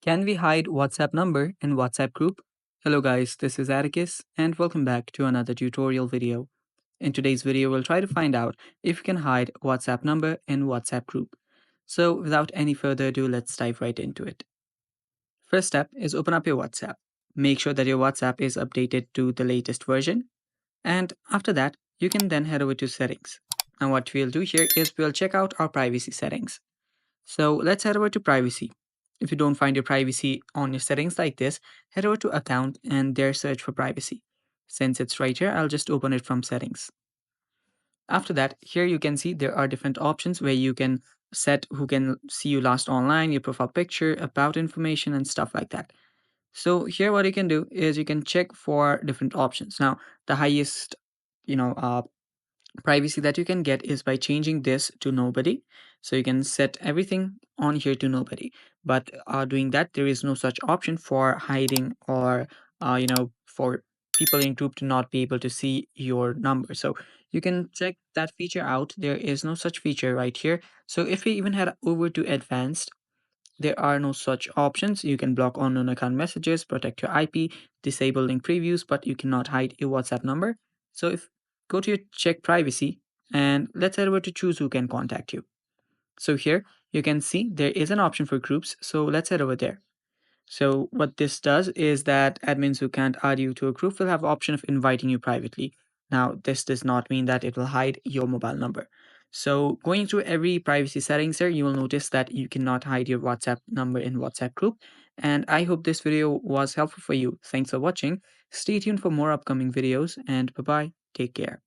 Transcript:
Can we hide WhatsApp number in WhatsApp group? Hello guys, this is Atticus and welcome back to another tutorial video. In today's video, we'll try to find out if you can hide WhatsApp number in WhatsApp group. So without any further ado, let's dive right into it. First step is open up your WhatsApp. Make sure that your WhatsApp is updated to the latest version. And after that, you can then head over to settings. And what we'll do here is we'll check out our privacy settings. So let's head over to privacy. If you don't find your privacy on your settings like this, head over to account and there search for privacy. Since it's right here, I'll just open it from settings. After that, here you can see there are different options where you can set who can see you last online, your profile picture, about information and stuff like that. So here what you can do is you can check for different options. Now, the highest, you know, uh, privacy that you can get is by changing this to nobody. So you can set everything on here to nobody, but doing that there is no such option for hiding or for people in group to not be able to see your number. So you can check that feature out. There is no such feature right here. So if we even head over to advanced, there are no such options. You can block unknown account messages, protect your IP, disable link previews, but you cannot hide your WhatsApp number. So if go to your check privacy and let's head over to choose who can contact you. So here you can see there is an option for groups. So let's head over there. So what this does is that admins who can't add you to a group will have option of inviting you privately. Now, this does not mean that it will hide your mobile number. So going through every privacy settings here, you will notice that you cannot hide your WhatsApp number in WhatsApp group. And I hope this video was helpful for you. Thanks for watching. Stay tuned for more upcoming videos and bye-bye. Take care.